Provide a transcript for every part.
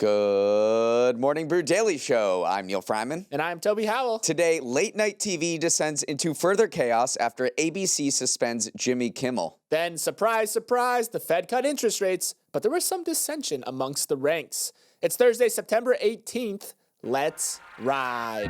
Good morning, Brew Daily Show. I'm Neal Freyman. And I'm Toby Howell. Today, late night TV descends into further chaos after ABC suspends Jimmy Kimmel. Then, surprise, surprise, the Fed cut interest rates, but there was some dissension amongst the ranks. It's Thursday, September 18th. Let's ride.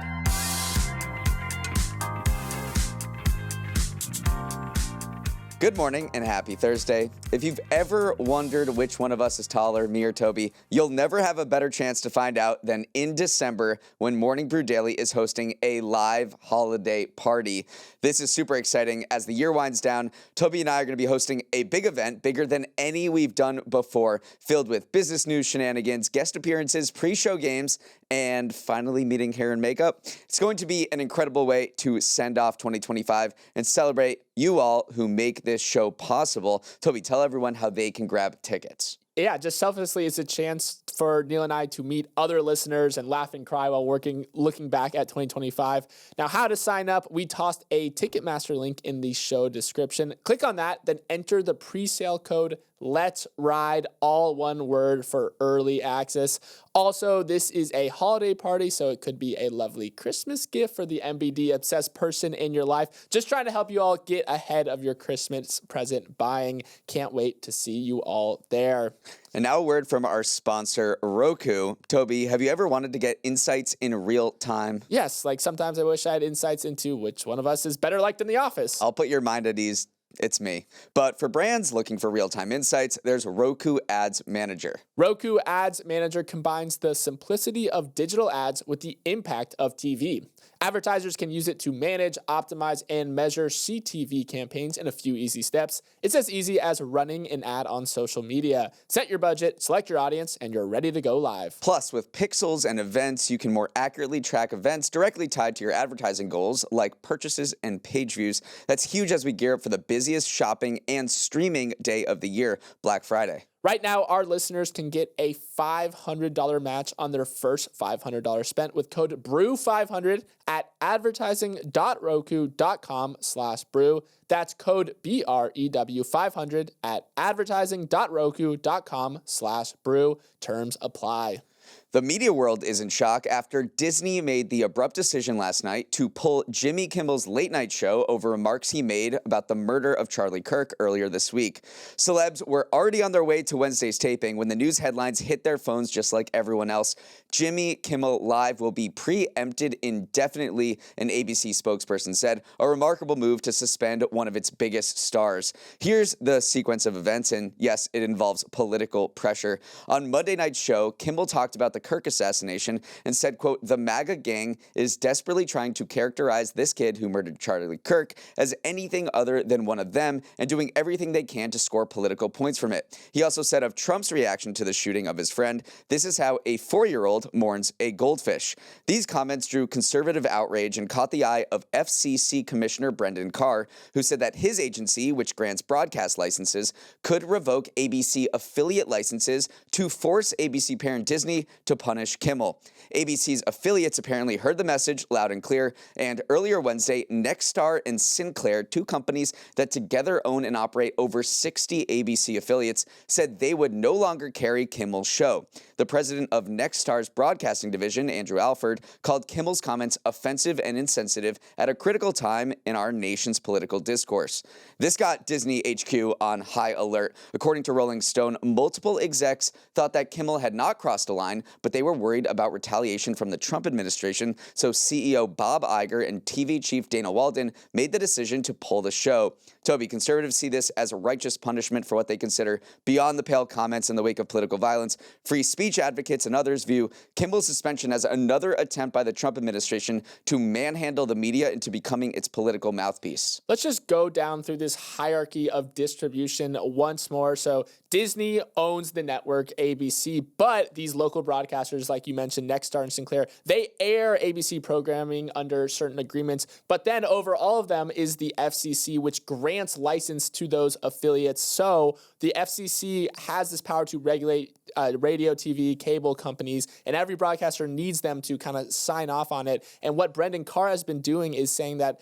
Good morning and happy Thursday. If you've ever wondered which one of us is taller, me or Toby, you'll never have a better chance to find out than in December when Morning Brew Daily is hosting a live holiday party. This is super exciting. As the year winds down, Toby and I are going to be hosting a big event, bigger than any we've done before, filled with business news shenanigans, guest appearances, pre-show games, and finally meeting hair and makeup. It's going to be an incredible way to send off 2025 and celebrate you all who make this show possible. Toby, tell everyone how they can grab tickets. Yeah, just selflessly, it's a chance for Neal and I to meet other listeners and laugh and cry while looking back at 2025. Now, how to sign up? We tossed a Ticketmaster link in the show description. Click on that, then enter the pre-sale code LETSRIDE, all one word, for early access. Also, this is a holiday party, so it could be a lovely Christmas gift for the MBD-obsessed person in your life. Just trying to help you all get ahead of your Christmas present buying. Can't wait to see you all there. And now a word from our sponsor, Roku. Toby, have you ever wanted to get insights in real time? Yes, like sometimes I wish I had insights into which one of us is better liked in the office. I'll put your mind at ease. It's me. But for brands looking for real-time insights, there's Roku Ads Manager. Roku Ads Manager combines the simplicity of digital ads with the impact of TV. Advertisers can use it to manage, optimize, and measure CTV campaigns in a few easy steps. It's as easy as running an ad on social media. Set your budget, select your audience, and you're ready to go live. Plus, with pixels and events, you can more accurately track events directly tied to your advertising goals, like purchases and page views. That's huge as we gear up for the busiest shopping and streaming day of the year, Black Friday. Right now, our listeners can get a $500 match on their first $500 spent with code BREW500 at advertising.roku.com/brew. That's code BREW500 at advertising.roku.com/brew. Terms apply. The media world is in shock after Disney made the abrupt decision last night to pull Jimmy Kimmel's late night show over remarks he made about the murder of Charlie Kirk earlier this week. Celebs were already on their way to Wednesday's taping when the news headlines hit their phones just like everyone else. Jimmy Kimmel Live will be preempted indefinitely, an ABC spokesperson said, a remarkable move to suspend one of its biggest stars. Here's the sequence of events, and yes, it involves political pressure. On Monday night's show, Kimmel talked about the Kirk assassination and said, quote, the MAGA gang is desperately trying to characterize this kid who murdered Charlie Kirk as anything other than one of them and doing everything they can to score political points from it. He also said of Trump's reaction to the shooting of his friend, this is how a 4-year-old mourns a goldfish. These comments drew conservative outrage and caught the eye of FCC Commissioner Brendan Carr, who said that his agency, which grants broadcast licenses, could revoke ABC affiliate licenses to force ABC parent Disney to punish Kimmel. ABC's affiliates apparently heard the message loud and clear, and earlier Wednesday, Nexstar and Sinclair, two companies that together own and operate over 60 ABC affiliates, said they would no longer carry Kimmel's show. The president of Nexstar's broadcasting division, Andrew Alford, called Kimmel's comments offensive and insensitive at a critical time in our nation's political discourse. This got Disney HQ on high alert. According to Rolling Stone, multiple execs thought that Kimmel had not crossed a line, but they were worried about retaliation from the Trump administration, so CEO Bob Iger and TV chief Dana Walden made the decision to pull the show. Toby, conservatives see this as a righteous punishment for what they consider beyond the pale comments in the wake of political violence. Free speech advocates and others view Kimmel's suspension as another attempt by the Trump administration to manhandle the media into becoming its political mouthpiece. Let's just go down through this hierarchy of distribution once more. So Disney owns the network ABC, but these local broadcasters, like you mentioned, Nexstar and Sinclair, they air ABC programming under certain agreements, but then over all of them is the FCC, which grants license to those affiliates. So the FCC has this power to regulate radio, TV, cable companies, and every broadcaster needs them to kind of sign off on it. And what Brendan Carr has been doing is saying that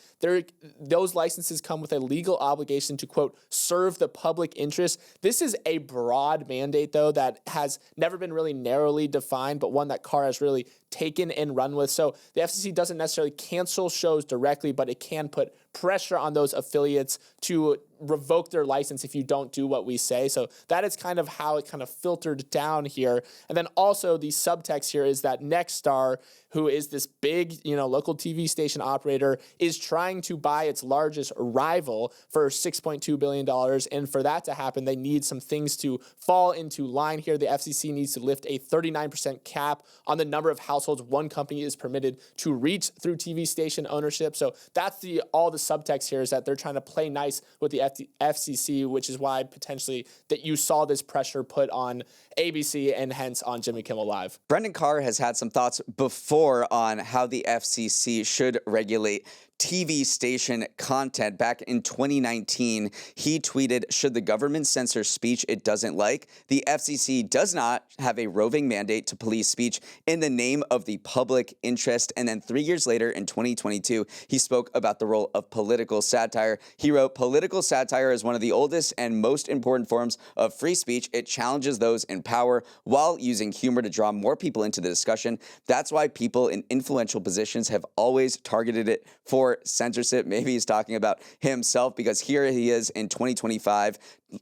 those licenses come with a legal obligation to, quote, serve the public interest. This is a a broad mandate, though, that has never been really narrowly defined, but one that Carr has really taken and run with. So the FCC doesn't necessarily cancel shows directly, but it can put pressure on those affiliates to revoke their license if you don't do what we say. So that is kind of how it kind of filtered down here. And then also the subtext here is that Nexstar, who is this big, local TV station operator, is trying to buy its largest rival for $6.2 billion. And for that to happen, they need some things to fall into line here. The FCC needs to lift a 39% cap on the number of households one company is permitted to reach through TV station ownership. So that's all the subtext here, is that they're trying to play nice with the FCC, which is why potentially that you saw this pressure put on ABC and hence on Jimmy Kimmel Live. Brendan Carr has had some thoughts before on how the FCC should regulate TV station content. Back in 2019, he tweeted, "Should the government censor speech it doesn't like? The FCC does not have a roving mandate to police speech in the name of the public interest." And then 3 years later, in 2022, he spoke about the role of political satire. He wrote, "Political satire is one of the oldest and most important forms of free speech. It challenges those in power while using humor to draw more people into the discussion. That's why people in influential positions have always targeted it for censorship." Maybe he's talking about himself, because here he is in 2025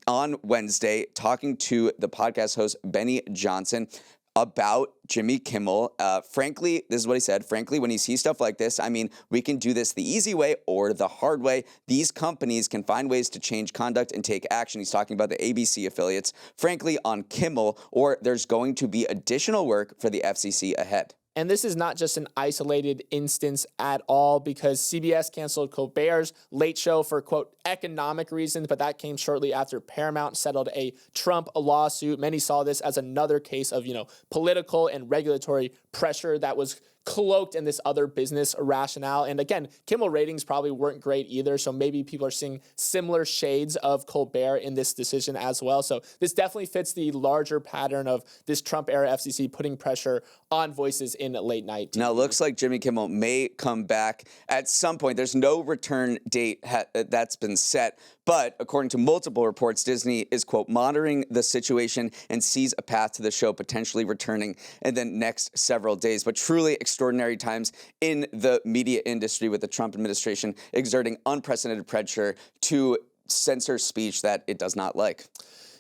on Wednesday talking to the podcast host Benny Johnson about Jimmy Kimmel. Frankly, this is what he said. "Frankly, when you see stuff like this, we can do this the easy way or the hard way. These companies can find ways to change conduct and take action." He's talking about the ABC affiliates. "Frankly, on Kimmel, or there's going to be additional work for the FCC ahead." And this is not just an isolated instance at all, because CBS canceled Colbert's Late Show for, quote, economic reasons, but that came shortly after Paramount settled a Trump lawsuit. Many saw this as another case of, political and regulatory pressure that was cloaked in this other business rationale. And again, Kimmel ratings probably weren't great either, so maybe people are seeing similar shades of Colbert in this decision as well. So this definitely fits the larger pattern of this Trump-era FCC putting pressure on voices in late night TV. Now, it looks like Jimmy Kimmel may come back at some point. There's no return date that's been set, but according to multiple reports, Disney is, quote, monitoring the situation and sees a path to the show potentially returning in the next several days. But truly extraordinary times in the media industry, with the Trump administration exerting unprecedented pressure to censor speech that it does not like.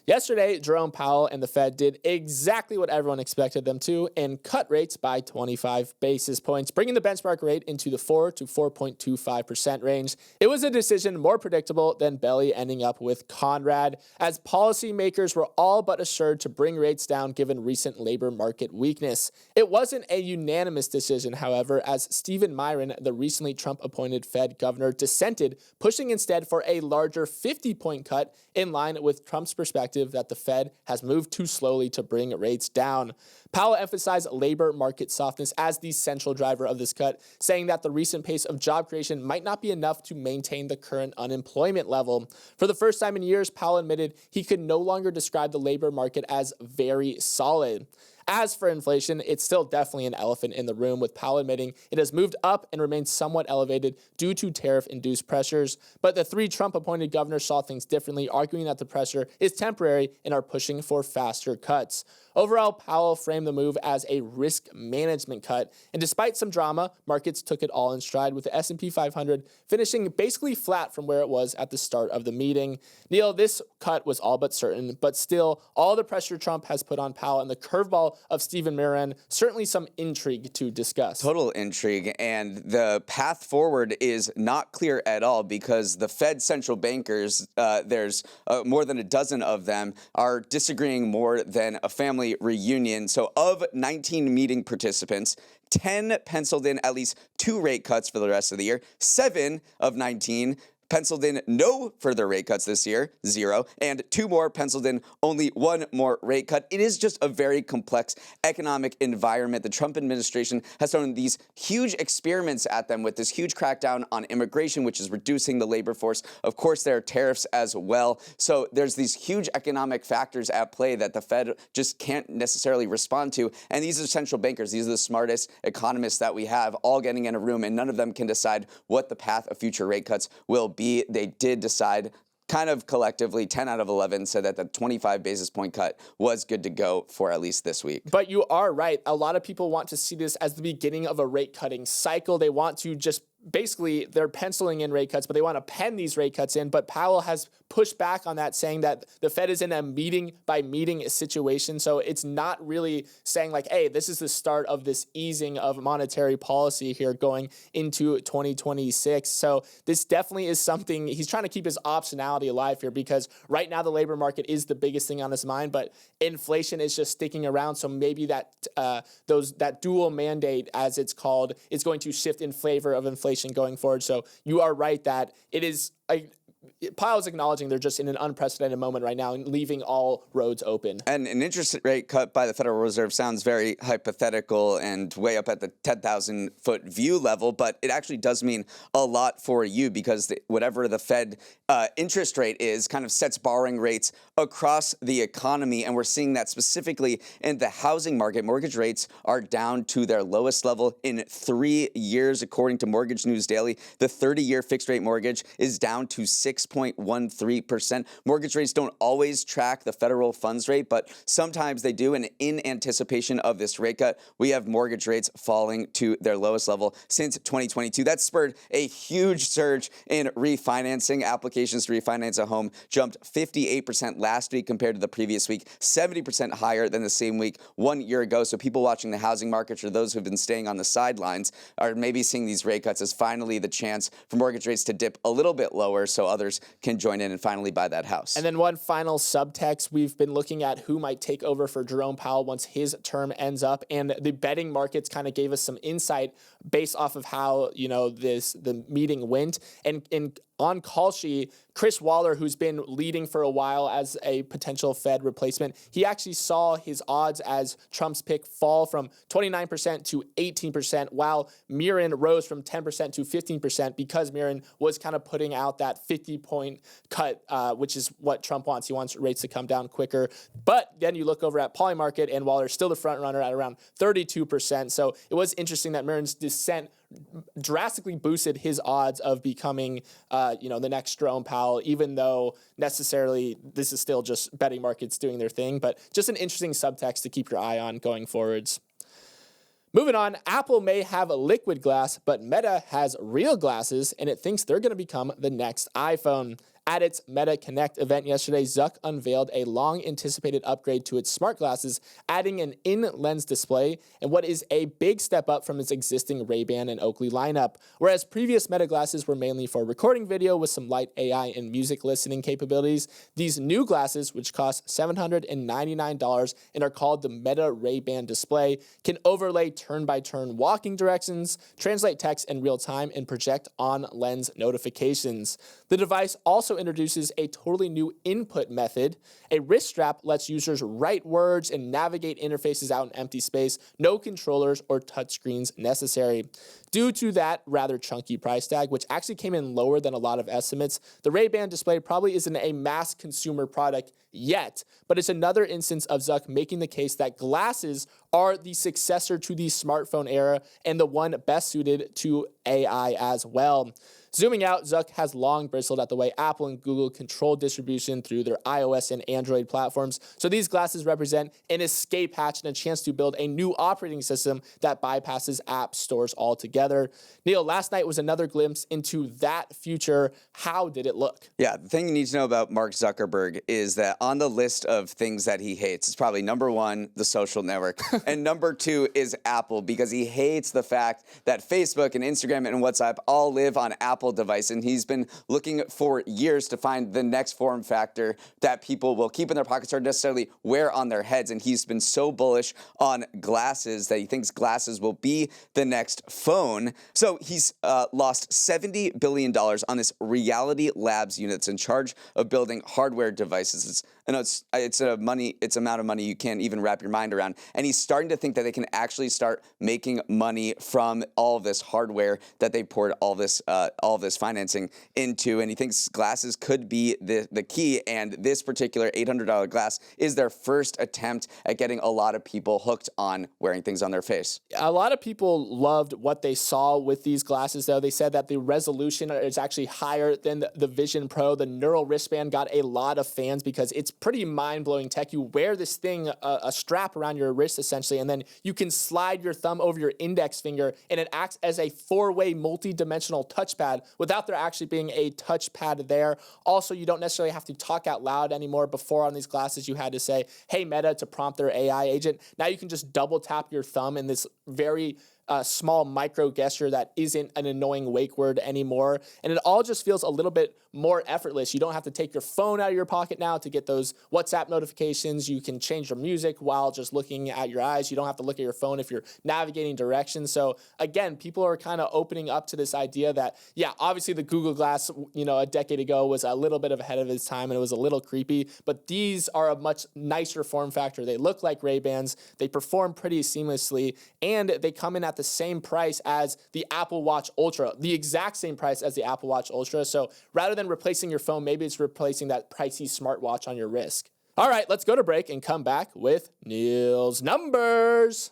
Yesterday, Jerome Powell and the Fed did exactly what everyone expected them to and cut rates by 25 basis points, bringing the benchmark rate into the 4 to 4.25% range. It was a decision more predictable than Belly ending up with Conrad, as policymakers were all but assured to bring rates down given recent labor market weakness. It wasn't a unanimous decision, however, as Stephen Myron, the recently Trump-appointed Fed governor, dissented, pushing instead for a larger 50-point cut in line with Trump's perspective that the Fed has moved too slowly to bring rates down. Powell emphasized labor market softness as the central driver of this cut, saying that the recent pace of job creation might not be enough to maintain the current unemployment level. For the first time in years, Powell admitted he could no longer describe the labor market as very solid. As for inflation, it's still definitely an elephant in the room, with Powell admitting it has moved up and remains somewhat elevated due to tariff-induced pressures. But the three Trump-appointed governors saw things differently, arguing that the pressure is temporary and are pushing for faster cuts. Overall, Powell framed the move as a risk management cut, and despite some drama, markets took it all in stride, with the S&P 500 finishing basically flat from where it was at the start of the meeting. Neal, this cut was all but certain, but still, all the pressure Trump has put on Powell and the curveball of Stephen Myron, certainly some intrigue to discuss. Total intrigue, and the path forward is not clear at all, because the Fed central bankers, there's more than a dozen of them, are disagreeing more than a family reunion. So of 19 meeting participants, 10 penciled in at least 2 rate cuts for the rest of the year. 7 of 19 penciled in no further rate cuts this year, 0, and 2 more penciled in only 1 more rate cut. It is just a very complex economic environment. The Trump administration has thrown these huge experiments at them with this huge crackdown on immigration, which is reducing the labor force. Of course, there are tariffs as well. So there's these huge economic factors at play that the Fed just can't necessarily respond to. And these are central bankers. These are the smartest economists that we have, all getting in a room, and none of them can decide what the path of future rate cuts will be. They did decide kind of collectively, 10 out of 11 said that the 25 basis point cut was good to go for at least this week. But you are right. A lot of people want to see this as the beginning of a rate cutting cycle. They want to just basically, they're penciling in rate cuts, but they want to pen these rate cuts in. But Powell has pushed back on that, saying that the Fed is in a meeting by meeting situation. So it's not really saying like, hey, this is the start of this easing of monetary policy here going into 2026. So this definitely is something he's trying to keep his optionality alive here, because right now the labor market is the biggest thing on his mind, but inflation is just sticking around. So maybe that dual mandate, as it's called, is going to shift in favor of inflation going forward. So you are right that it is Powell's acknowledging they're just in an unprecedented moment right now and leaving all roads open. And an interest rate cut by the Federal Reserve sounds very hypothetical and way up at the 10,000-foot view level, but it actually does mean a lot for you, because whatever the Fed interest rate is kind of sets borrowing rates across the economy, and we're seeing that specifically in the housing market. Mortgage rates are down to their lowest level in 3 years, according to Mortgage News Daily. The 30-year fixed-rate mortgage is down to 6.13%. Mortgage rates don't always track the federal funds rate, but sometimes they do. And in anticipation of this rate cut, we have mortgage rates falling to their lowest level since 2022. That spurred a huge surge in refinancing. Applications to refinance a home jumped 58% last week compared to the previous week, 70% higher than the same week 1 year ago. So people watching the housing market, or those who've been staying on the sidelines, are maybe seeing these rate cuts as finally the chance for mortgage rates to dip a little bit lower, so others can join in and finally buy that house. And then one final subtext, we've been looking at who might take over for Jerome Powell once his term ends up, and the betting markets kind of gave us some insight based off of how, the meeting went. And on call sheet, Chris Waller, who's been leading for a while as a potential Fed replacement, he actually saw his odds as Trump's pick fall from 29% to 18%, while Mirren rose from 10% to 15%, because Mirren was kind of putting out that 50-point cut, which is what Trump wants. He wants rates to come down quicker. But then you look over at Polymarket, and Waller's still the front runner at around 32%. So it was interesting that Mirren's descent drastically boosted his odds of becoming, the next Jerome Powell, even though necessarily this is still just betting markets doing their thing. But just an interesting subtext to keep your eye on going forwards. Moving on, Apple may have a liquid glass, but Meta has real glasses, and it thinks they're going to become the next iPhone. At its Meta Connect event yesterday, Zuck unveiled a long-anticipated upgrade to its smart glasses, adding an in-lens display and what is a big step up from its existing Ray-Ban and Oakley lineup. Whereas previous Meta glasses were mainly for recording video with some light AI and music listening capabilities, these new glasses, which cost $799 and are called the Meta Ray-Ban display, can overlay turn-by-turn walking directions, translate text in real time, and project on-lens notifications. The device also introduces a totally new input method. A wrist strap lets users write words and navigate interfaces out in empty space. No controllers or touchscreens necessary. Due to that rather chunky price tag, which actually came in lower than a lot of estimates, the Ray-Ban display probably isn't a mass consumer product yet, but it's another instance of Zuck making the case that glasses are the successor to the smartphone era and the one best suited to AI as well. Zooming out, Zuck has long bristled at the way Apple and Google control distribution through their iOS and Android platforms. So these glasses represent an escape hatch and a chance to build a new operating system that bypasses app stores altogether. Neal, last night was another glimpse into that future. How did it look? Yeah, the thing you need to know about Mark Zuckerberg is that on the list of things that he hates, it's probably number one, the social network, and number two is Apple, because he hates the fact that Facebook and Instagram and WhatsApp all live on Apple device, and he's been looking for years to find the next form factor that people will keep in their pockets or necessarily wear on their heads. And he's been so bullish on glasses that he thinks glasses will be the next phone. So he's lost $70 billion on this Reality Labs unit that's in charge of building hardware devices. It's I know it's amount of money you can't even wrap your mind around. And he's starting to think that they can actually start making money from all of this hardware that they poured all this financing into. And he thinks glasses could be the key. And this particular $800 glass is their first attempt at getting a lot of people hooked on wearing things on their face. A lot of people loved what they saw with these glasses, though. They said that the resolution is actually higher than the Vision Pro. The neural wristband got a lot of fans because it's pretty mind-blowing tech. You wear this thing, a strap around your wrist essentially, and then you can slide your thumb over your index finger, and it acts as a four-way multi-dimensional touchpad without there actually being a touchpad there. Also, you don't necessarily have to talk out loud anymore. Before on these glasses, you had to say, "Hey Meta," to prompt their AI agent. Now you can just double tap your thumb in this very small micro gesture that isn't an annoying wake word anymore. And it all just feels a little bit more effortless. You don't have to take your phone out of your pocket now to get those WhatsApp notifications. You can change your music while just looking at your eyes. You don't have to look at your phone if you're navigating directions. So again, people are kind of opening up to this idea that, yeah, obviously the Google Glass, a decade ago was a little bit ahead of its time and it was a little creepy, but these are a much nicer form factor. They look like Ray-Bans. They perform pretty seamlessly, and they come in at the same price as the Apple Watch Ultra, the exact same price as the Apple Watch Ultra. So rather than replacing your phone, maybe it's replacing that pricey smartwatch on your wrist. All right, let's go to break and come back with Neal's Numbers.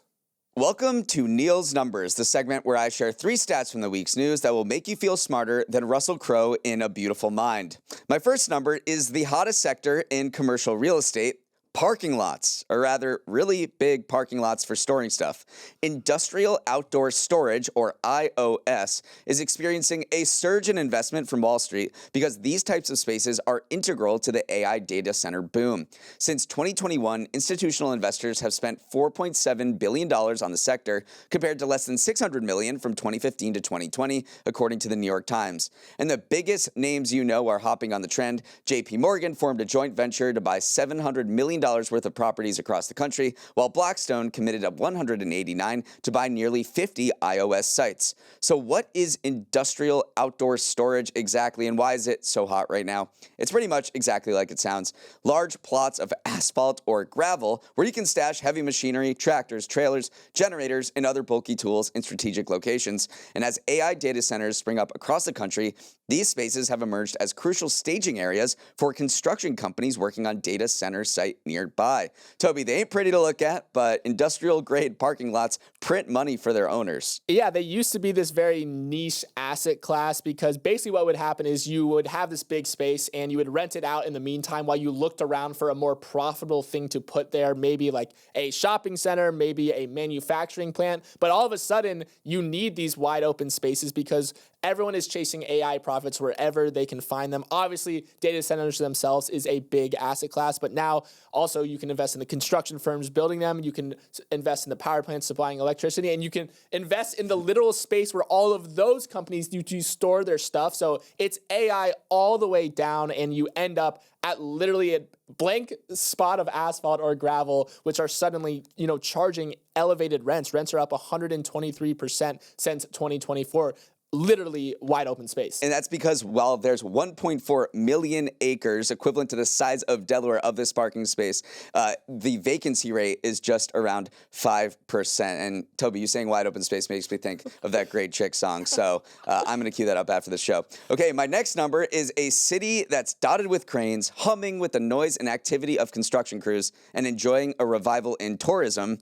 Welcome to Neal's Numbers, the segment where I share 3 stats from the week's news that will make you feel smarter than Russell Crowe in A Beautiful Mind. My first number is the hottest sector in commercial real estate: parking lots, or rather, really big parking lots for storing stuff. Industrial Outdoor Storage, or IOS, is experiencing a surge in investment from Wall Street because these types of spaces are integral to the AI data center boom. Since 2021, institutional investors have spent $4.7 billion on the sector, compared to less than $600 million from 2015 to 2020, according to the New York Times. And the biggest names are hopping on the trend. JP Morgan formed a joint venture to buy $700 million worth of properties across the country, while Blackstone committed up $189 to buy nearly 50 iOS sites. So what is industrial outdoor storage exactly, and why is it so hot right now? It's pretty much exactly like it sounds. Large plots of asphalt or gravel where you can stash heavy machinery, tractors, trailers, generators, and other bulky tools in strategic locations. And as AI data centers spring up across the country, these spaces have emerged as crucial staging areas for construction companies working on data center site nearby. Toby, they ain't pretty to look at, but industrial-grade parking lots print money for their owners. Yeah, they used to be this very niche asset class because basically what would happen is you would have this big space and you would rent it out in the meantime while you looked around for a more profitable thing to put there, maybe like a shopping center, maybe a manufacturing plant. But all of a sudden, you need these wide open spaces because everyone is chasing AI profits wherever they can find them. Obviously, data centers themselves is a big asset class, but now also you can invest in the construction firms building them. You can invest in the power plants supplying electricity, and you can invest in the literal space where all of those companies do to store their stuff. So it's AI all the way down, and you end up at literally a blank spot of asphalt or gravel, which are suddenly, charging elevated rents. Rents are up 123% since 2024. Literally wide open space. And that's because while there's 1.4 million acres, equivalent to the size of Delaware, of this parking space, the vacancy rate is just around 5%. And Toby, you saying wide open space makes me think of that great Chick song. So I'm going to cue that up after the show. Okay, my next number is a city that's dotted with cranes, humming with the noise and activity of construction crews, and enjoying a revival in tourism.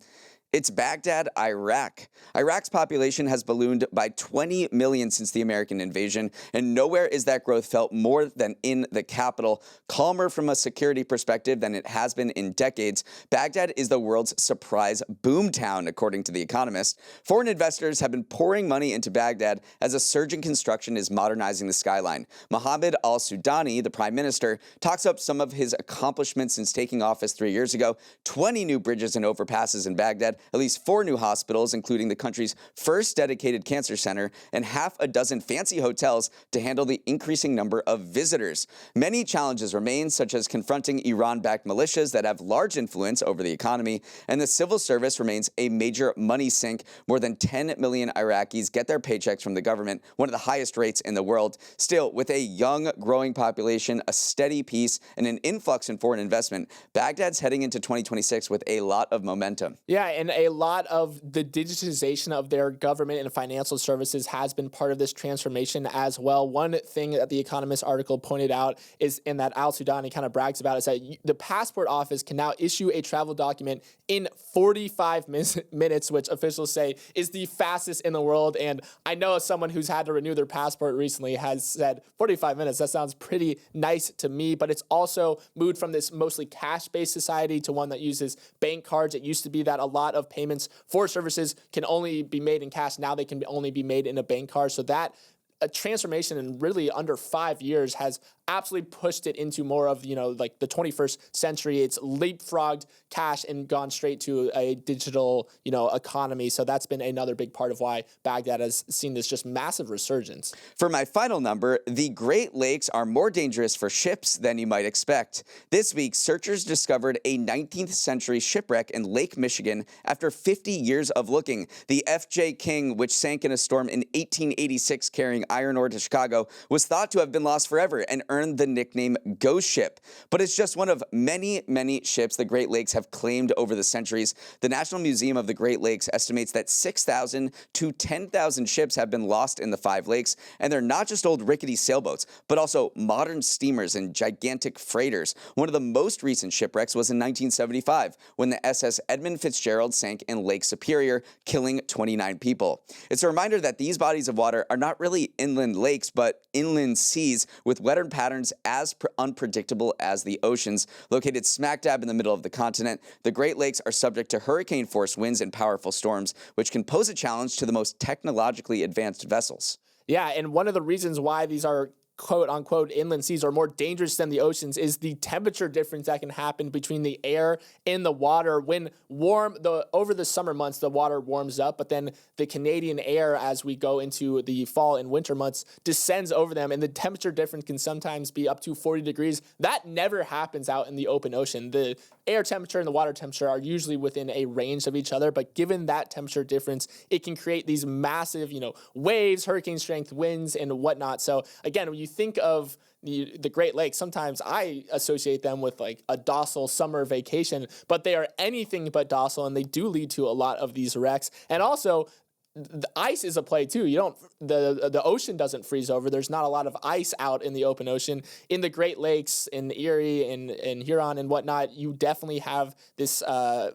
It's Baghdad, Iraq. Iraq's population has ballooned by 20 million since the American invasion, and nowhere is that growth felt more than in the capital. Calmer from a security perspective than it has been in decades, Baghdad is the world's surprise boomtown, according to The Economist. Foreign investors have been pouring money into Baghdad as a surge in construction is modernizing the skyline. Mohammed al-Sudani, the prime minister, talks up some of his accomplishments since taking office 3 years ago: 20 new bridges and overpasses in Baghdad, at least 4 new hospitals, including the country's first dedicated cancer center, and half a dozen fancy hotels to handle the increasing number of visitors. Many challenges remain, such as confronting Iran-backed militias that have large influence over the economy, and the civil service remains a major money sink. More than 10 million Iraqis get their paychecks from the government, one of the highest rates in the world. Still, with a young, growing population, a steady peace, and an influx in foreign investment, Baghdad's heading into 2026 with a lot of momentum. Yeah, and a lot of the digitization of their government and financial services has been part of this transformation as well. One thing that the Economist article pointed out is, in that Al Sudani kind of brags about, is that the passport office can now issue a travel document in 45 minutes, which officials say is the fastest in the world. And I know someone who's had to renew their passport recently has said 45 minutes. That sounds pretty nice to me, but it's also moved from this mostly cash-based society to one that uses bank cards. It used to be that a lot of payments for services can only be made in cash. Now they can only be made in a bank card. So that a transformation in really under 5 years has absolutely pushed it into more of, like the 21st century. It's leapfrogged cash and gone straight to a digital, economy. So that's been another big part of why Baghdad has seen this just massive resurgence. For my final number, the Great Lakes are more dangerous for ships than you might expect. This week, searchers discovered a 19th century shipwreck in Lake Michigan after 50 years of looking. The F.J. King, which sank in a storm in 1886 carrying iron ore to Chicago, was thought to have been lost forever and earned the nickname Ghost Ship. But it's just one of many, many ships the Great Lakes have claimed over the centuries. The National Museum of the Great Lakes estimates that 6,000 to 10,000 ships have been lost in the 5 lakes, and they're not just old rickety sailboats, but also modern steamers and gigantic freighters. One of the most recent shipwrecks was in 1975, when the SS Edmund Fitzgerald sank in Lake Superior, killing 29 people. It's a reminder that these bodies of water are not really inland lakes, but inland seas with weather patterns as unpredictable as the oceans. Located smack dab in the middle of the continent, the Great Lakes are subject to hurricane-force winds and powerful storms, which can pose a challenge to the most technologically advanced vessels. Yeah, and one of the reasons why these are quote-unquote inland seas are more dangerous than the oceans is the temperature difference that can happen between the air and the water. When over the summer months, the water warms up, but then the Canadian air, as we go into the fall and winter months, descends over them, and the temperature difference can sometimes be up to 40 degrees. That never happens out in the open ocean. The air temperature and the water temperature are usually within a range of each other, but given that temperature difference, it can create these massive, waves, hurricane strength winds, and whatnot. So again, when you think of the Great Lakes, sometimes I associate them with like a docile summer vacation, but they are anything but docile, and they do lead to a lot of these wrecks. And also, the ice is a play too. The ocean doesn't freeze over. There's not a lot of ice out in the open ocean. In the Great Lakes, in Erie, and Huron and whatnot, you definitely have this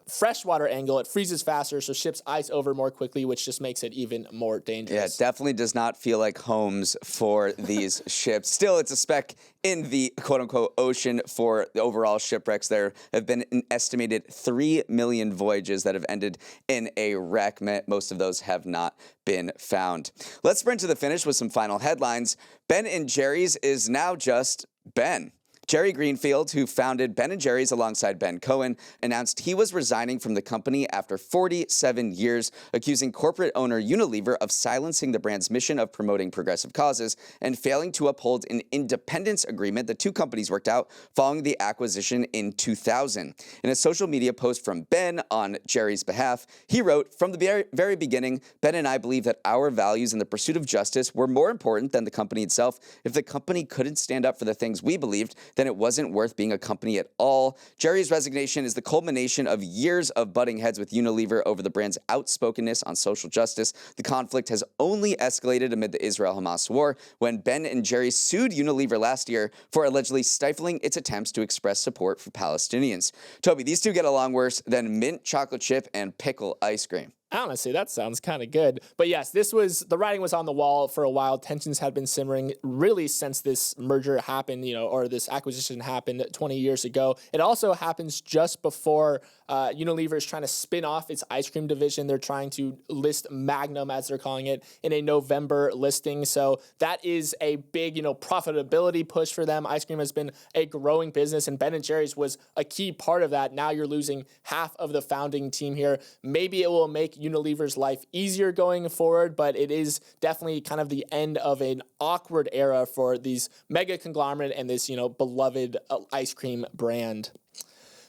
freshwater angle. It freezes faster, so ships ice over more quickly, which just makes it even more dangerous. Yeah, it definitely does not feel like homes for these ships. Still, it's a speck in the quote-unquote ocean for the overall shipwrecks. There have been an estimated 3 million voyages that have ended in a wreck. Most of those have not been found. Let's sprint to the finish with some final headlines. Ben & Jerry's is now just Ben. Jerry Greenfield, who founded Ben & Jerry's alongside Ben Cohen, announced he was resigning from the company after 47 years, accusing corporate owner Unilever of silencing the brand's mission of promoting progressive causes and failing to uphold an independence agreement the two companies worked out following the acquisition in 2000. In a social media post from Ben on Jerry's behalf, he wrote, "From the very beginning, Ben and I believe that our values in the pursuit of justice were more important than the company itself. If the company couldn't stand up for the things we believed, then it wasn't worth being a company at all." Jerry's resignation is the culmination of years of butting heads with Unilever over the brand's outspokenness on social justice. The conflict has only escalated amid the Israel-Hamas war when Ben & Jerry's sued Unilever last year for allegedly stifling its attempts to express support for Palestinians. Toby, these two get along worse than mint chocolate chip and pickle ice cream. Honestly, that sounds kind of good. But yes, the writing was on the wall for a while. Tensions had been simmering really since this merger happened, or this acquisition happened 20 years ago. It also happens just before Unilever is trying to spin off its ice cream division. They're trying to list Magnum, as they're calling it, in a November listing. So that is a big, profitability push for them. Ice cream has been a growing business, and Ben & Jerry's was a key part of that. Now you're losing half of the founding team here. Maybe it will make Unilever's life easier going forward, but it is definitely kind of the end of an awkward era for these mega conglomerate and this, beloved ice cream brand.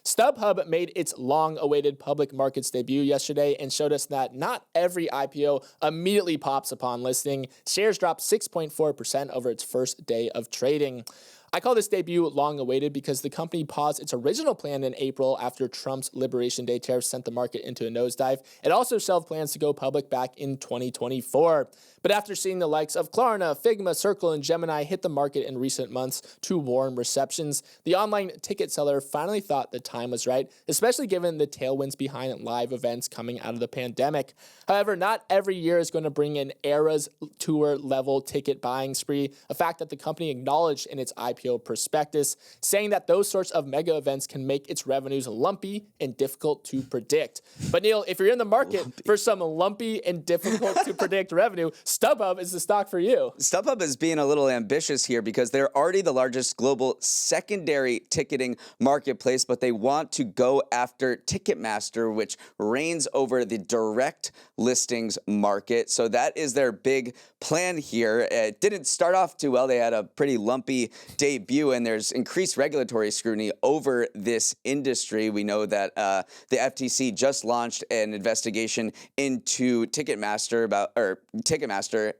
StubHub made its long-awaited public markets debut yesterday and showed us that not every IPO immediately pops upon listing. Shares dropped 6.4% over its first day of trading. I call this debut long-awaited because the company paused its original plan in April after Trump's Liberation Day tariffs sent the market into a nosedive. It also shelved plans to go public back in 2024. But after seeing the likes of Klarna, Figma, Circle, and Gemini hit the market in recent months to warm receptions, the online ticket seller finally thought the time was right, especially given the tailwinds behind live events coming out of the pandemic. However, not every year is going to bring an Eras Tour level ticket buying spree, a fact that the company acknowledged in its IPO prospectus, saying that those sorts of mega events can make its revenues lumpy and difficult to predict. But Neal, if you're in the market for some lumpy and difficult to predict revenue, StubHub is the stock for you. StubHub is being a little ambitious here because they're already the largest global secondary ticketing marketplace, but they want to go after Ticketmaster, which reigns over the direct listings market. So that is their big plan here. It didn't start off too well. They had a pretty lumpy debut, and there's increased regulatory scrutiny over this industry. We know that the FTC just launched an investigation into Ticketmaster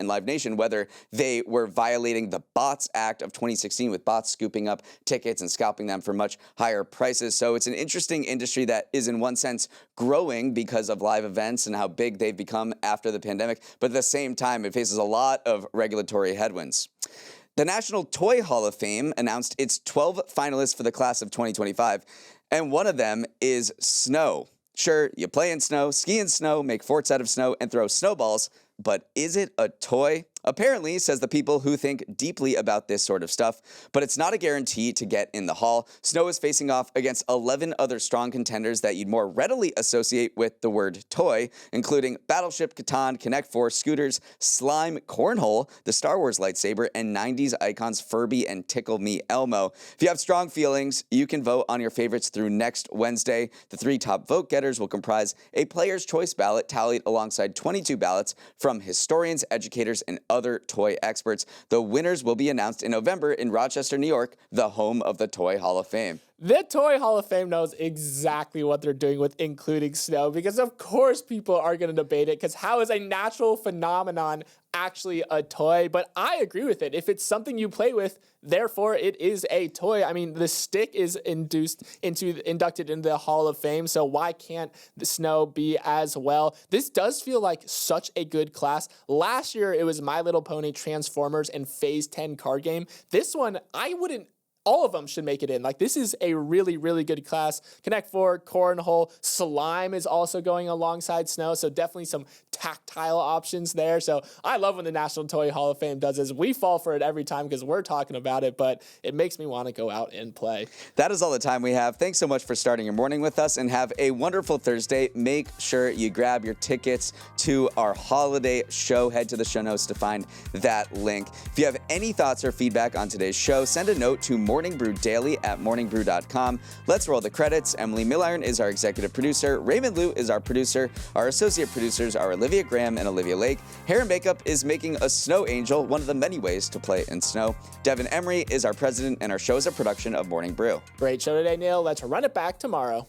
and Live Nation, whether they were violating the Bots Act of 2016 with bots scooping up tickets and scalping them for much higher prices. So it's an interesting industry that is in one sense growing because of live events and how big they've become after the pandemic. But at the same time, it faces a lot of regulatory headwinds. The National Toy Hall of Fame announced its 12 finalists for the class of 2025, and one of them is snow. Sure, you play in snow, ski in snow, make forts out of snow, and throw snowballs, but is it a toy? Apparently, says the people who think deeply about this sort of stuff, but it's not a guarantee to get in the hall. Snow is facing off against 11 other strong contenders that you'd more readily associate with the word toy, including Battleship, Catan, Connect 4, Scooters, Slime, Cornhole, the Star Wars lightsaber, and 90s icons Furby and Tickle Me Elmo. If you have strong feelings, you can vote on your favorites through next Wednesday. The 3 top vote getters will comprise a player's choice ballot tallied alongside 22 ballots from historians, educators, and other toy experts. The winners will be announced in November in Rochester, New York, the home of the Toy Hall of Fame. The Toy Hall of Fame knows exactly what they're doing with including snow, because of course people are going to debate it, because how is a natural phenomenon actually a toy? But I agree with it. If it's something you play with, therefore it is a toy. I mean, the stick is inducted into the Hall of Fame, so why can't the snow be as well? This does feel like such a good class. Last year it was My Little Pony, Transformers, and Phase 10 card game. This one, all of them should make it in. Like, this is a really, really good class. Connect 4, Cornhole, Slime is also going alongside Snow, so definitely some tactile options there. So I love when the National Toy Hall of Fame does this. We fall for it every time because we're talking about it, but it makes me want to go out and play. That is all the time we have. Thanks so much for starting your morning with us, and have a wonderful Thursday. Make sure you grab your tickets to our holiday show. Head to the show notes to find that link. If you have any thoughts or feedback on today's show, send a note to Morning Brew Daily at morningbrew.com. Let's roll the credits. Emily Milliron is our executive producer. Raymond Liu is our producer. Our associate producers are Olivia Graham and Olivia Lake. Hair and Makeup is making a snow angel, one of the many ways to play in snow. Devin Emery is our president, and our show is a production of Morning Brew. Great show today, Neal. Let's run it back tomorrow.